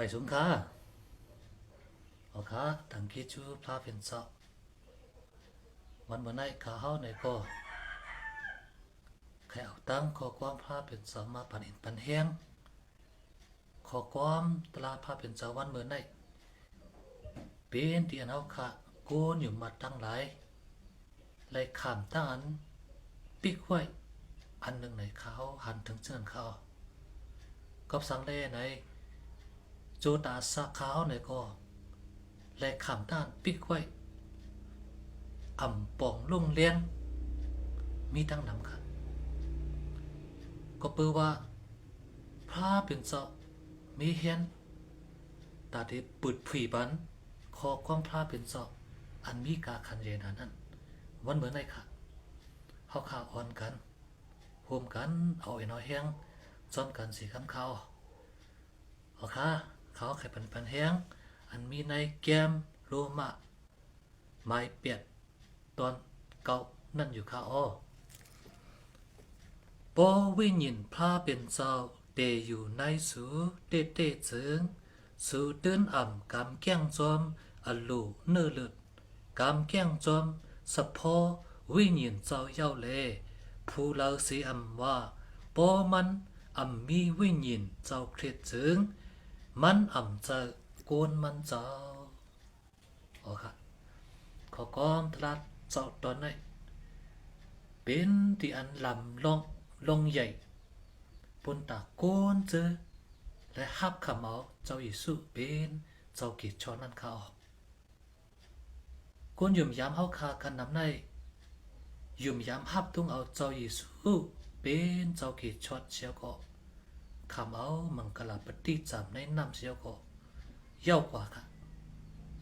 ไม่สงค่าโอเคตั้งคิดชูพาเป็นสอบวันเมื่อไหร่ข้าเฮาในก็ใครเอาตั้งข้อความพาเป็นสอบมาปันอินปันแห้งข้อความตลาดพาเป็นสอบวันเมื่อไหร่เป็นที่อันเอาค่ะโกนอยู่มาตั้งหลายไล่ขามตั้งอันปิกไว้อันหนึ่งในเขาหันถึงเชิญเขาก็สังเล่ในโจตาสักเขาในก็ไล่ขามตั้งปิกไว้อ่ำป่องลุ่งเลี้ยงมีตั้งนำค่ะก็เปือว่าพระเป็นเจ้ามีเฮียนตาที่ปุดผุยบันขอความพระเป็นเจ้าอันมีกาคันเรนนั้นวันเหมือนไรค่ะเขาข่าวอ่อนกันห่วมกันเอาไอ้น้อยแห้งจอมกันสีคำเขาเอาค่ะเขาไข่ปันแห้งอันมีในแก้มโลมะไม้เปียดตอนเก่านั่นอยู่ค่ะอ้อปอวิญญาณพระเป็นเจ้าเตอยู่ในสูเตเตเจิงสูเดินอ่ำกำแก้งจอมอลูเนื้อเลือดกำแก้งจอมสะพอวิญญาณเจ้าเย้าเลผู้เล่าสีอ่ำว่าปอมันอ่ำมีวิญญาณเจ้าเครียดเจิงมันอ่ำจะโกนมันเจ้าอ๋อค่ะขอกอมตลาดเจ้าตอนไหนเป็นที่อันลำลงใหญ่ปนตาโกนเจอและฮับขำเอาเจ้าอิสุเป็นเจ้ากิจชอนั่นเขากวนยุ่มยามเฮาคากันนำในยุ่มยามฮับตุ้งเอาเจ้าอิสุเป็นเจ้ากิจชอดเชียวก็ขำเอามังกลาปฏิจำในน้ำเชียวก็เย้ากว่าค่ะ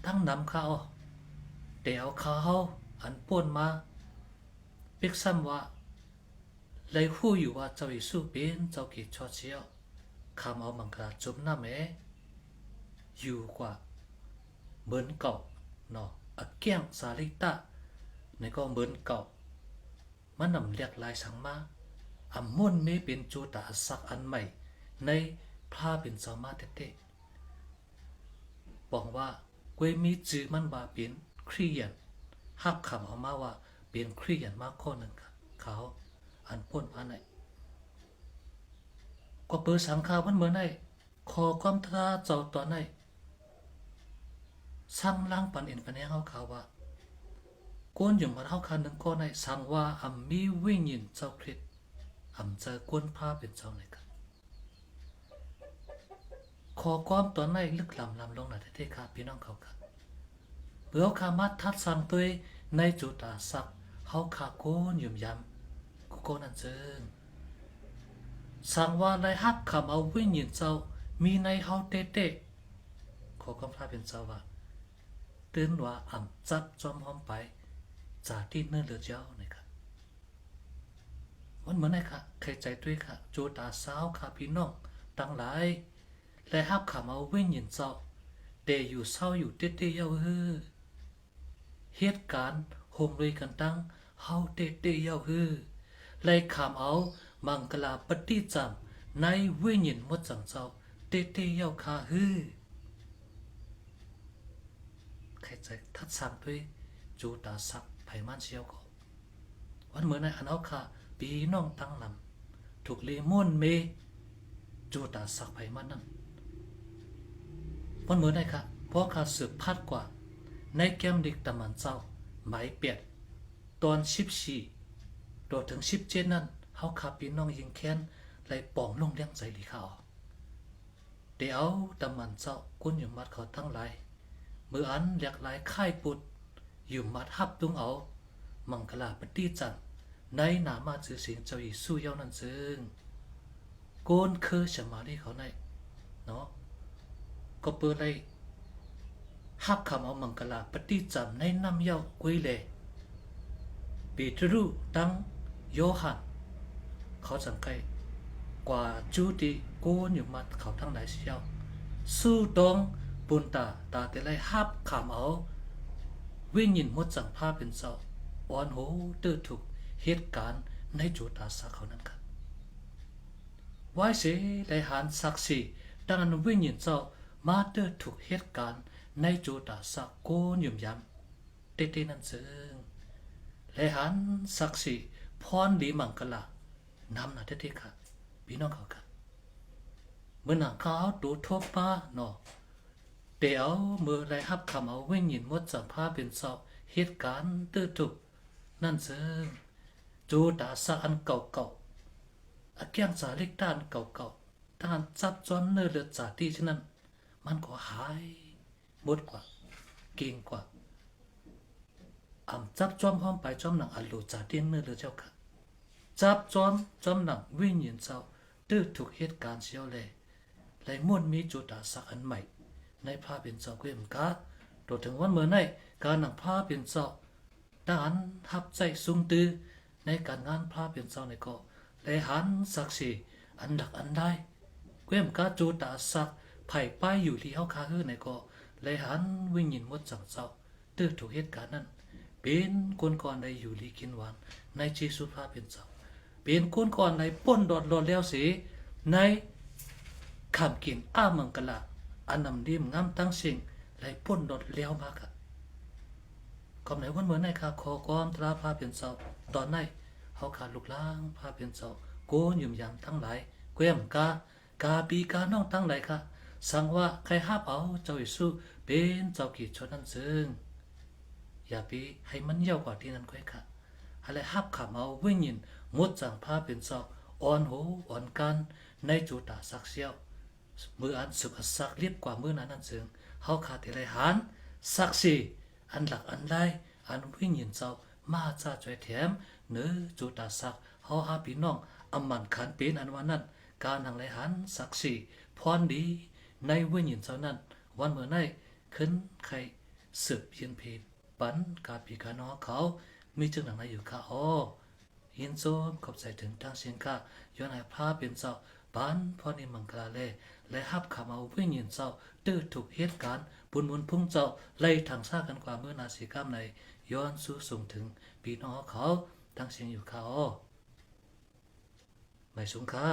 ทั้งนำเขาเดี๋ยวเขาอันป่นมาปิกซ้ำว่าเลยหู้อยู่ว่าเจ้าอิสุเป็นเจ้ากิจชอดเชียวคำเอามังกรจุ่มน้ำอยู่กว่าเหมือนเก่าเนาะอักเกี้ยงสาลิตะในก็เหมือนเก่ามันนำเรียกลายสังมาอัมมุนไม่เป็นจูตาสักอันใหม่ในพระเป็นสมาเตบอกว่าเวมีจือมันว่าเป็นคริยันฮับคำเอามาว่าเป็นคริยันมากข้อหนึ่งเขาอันพ้นอันไหนก็เปิดสังขารมันเหมือนไอ้ขอความท้าเจ้าตอนไหนสั่งล้างปันเอ็นปันแหงเขาว่าก้นอยู่มาเท่าคันหนึ่งก้อนไอ้สั่งว่าอัมมีวิญญาณเจ้าคริสอัมเจอก้นผ้าเป็นเจ้าไหนกันขอความตอนไหนลึกลำลงหน่อยเท่ๆค่ะพี่น้องเขาค่ะเพื่อขามาทัดสั่งตัวในจุดตาสักเขาขาโกนยุ่มยำกูโกนั่นเจิงสั่งว่าในฮับคำเอาวิญญาณเจ้ามีในเฮาเตะขอความพระเป็นเจ้าว่าตื่นว่าอ่ำจับจอมหอมไปจากที่เนื้อเลือดเจ้านะครับวันเหมือนไงค่ะเคยใจด้วยค่ะโจตาสาวค่ะพี่น้องตั้งหลายและฮับคำเอาวิญญาณเจ้าเตอยู่เศร้าอยู่เตะเย้าเหตุการณ์โฮมเลยกันตั้งเฮาเตะเย้าไล่คำเอามังกลาปฏิจำในวิญญาณมดจังเจ้าเตเย้าคาใครใจทัดสั่งด้วยจูตาสักไผมันเชียวก็วันเหมือนในอันเอาคาปีน้องตั้งนำถูกเลมอนเมจูตาสักไผมันนั่นวันเหมือนในค่ะเพราะข้าสืบพัดกว่าในแก้มเด็กตะมันเจ้าหมายเปียดตอน14ตัวถึง17นั่นเฮาขับพี่น้องยิงแค้นไล่ป่องลงเลี้ยงใจหลีเขาเดี๋ยวตะมันเจ้ากุนอยู่มัดเขาทั้งหลายมืออันเรียกหลายค่ายปุดอยู่มัดฮับตุงเอามังกลาปฏิจันในนามาจือเสียงเจ้าอีสู้เย้านั่นซึ่งโกนคือฉมาลีเขาในเนาะก็เปิดเลยฮับคำเอามังกลาปฏิจันในน้ำเย้ากุยเลยปีตรูตั้งโยฮันเขาสังเกตกว่าจูติโกนอยู่มัดเขาทั้งหลายเสียวสู้ตรงปุนตาเตลัยฮับขำเอาวิญญาณมดจังผ้าเป็นเจ้าอ่อนโหเตือถูกเหตุการณ์ในจูตาสักเขานั้นครับไว้เสียได้หันสักสีดังนั้นวิญญาณเจ้า มาเตอร์ถูกเหตุการณ์ในจูตาสักโกนยุ่มยำเตตินั่นซึ่งและหันสักสีพรดีมังกละนำนาเตติค่ะพี่น้องเขาค่ะเมื่อหนังเขาดูทบป้าเนาะเดี๋ยวมือไรฮับคำเอาเว้นยินมดสัมภาเป็นเสาเหตุการณ์ตื้อถูกนั่นซึ่งจูตาสักอันเก่าๆอาเกียงสาเล็กด้านเก่าๆด้านซับซ้อนเนื้อเลือดสาที่ฉะนั้นมันก็หายหมดกว่าเก่งกว่าจับจอมห้อมไปจอมหนังอัลลูจ่าเตียงเนื้อเลือดเจ้าค่ะจับจอมหนังวิ่งยินเจ้าตื้อถูกเหตุการณ์เชียวเลยเลยม้วนมีจูตาสักอันใหม่ในภาพเป็นเจ้าเกมกาตัวถึงวันเมื่อในการหนังภาพเป็นเจ้าด้านทับใจสูงตื้อในการงานภาพเป็นเจ้าในก็เลยหันสักสีอันดักอันได้เกมกาจูตาสักไผ่ป้ายอยู่ที่เฮาคาฮือในก็เลยหันวิ่งยินมดจังเจ้าตื้อถูกเหตุการณ์นั้นเป็นคนก่อนใดอยู่ลีกินหวานในจีสุภาพเป็นเจ้าเป็นคนก่อนในป้นดอดแล้วเสียในคำกินมังกละอันนำดีมงามตั้งสิ่งไหลป้นดดเลี้ยวมากค่ะก็ไหนวันเหมือนในค่ะขอความตราพาเป็นเสาตอนในเขาขาดลูกล้างพาเป็นเสาโกนยุ่มยำทั้งหลายเกวียมกาปีกาน้องทั้งหลายค่ะสั่งว่าใครห้าเอาเจ้าอิสุเป็นเจ้ากิจชนนั้นซึ่งอย่าปีให้มันเย้ากว่าที่นั้นค่อยค่ะอะไรห้าขาเอาวิ่งยินมดสั่งพาเป็นเสาอ่อนหูอ่อนกันในจูตาสักเสียวมืออันสุบสักเรียบกว่ามือนั้นนั่นซึ่งเขาขาดอะไรหันสักสีอันหลักอันได้อันวิ่งยินเจ้ามาจ้าจ่อยแถมเนื้อจูตาสักเขาหาพี่น้องอำมันขันเป็นอันวันนั้นการหังไรหันสักสีพรดีในวิ่งยินเจ้านั้นวันเมื่อในขึ้นใครสืบเพียนเพดปันกาปีกาน้อเขามีจึงหนังในอยู่ค่ะอ๋อยินโซมขอบใจถึงทางเสียงค่ะย้อนให้พาเป็นเจ้าปันพอนิมังกลาเลและฮับขามาวิ่งยินเจ้าตื้อถูกเหตุการณ์บุญพุ่งเจ้าไล่ทางซากันกว่าเมื่อนาสีกรรมในย้อนสู้ส่งถึงปีน้องเขาทางเสียงอยู่เขาไม่สงค่า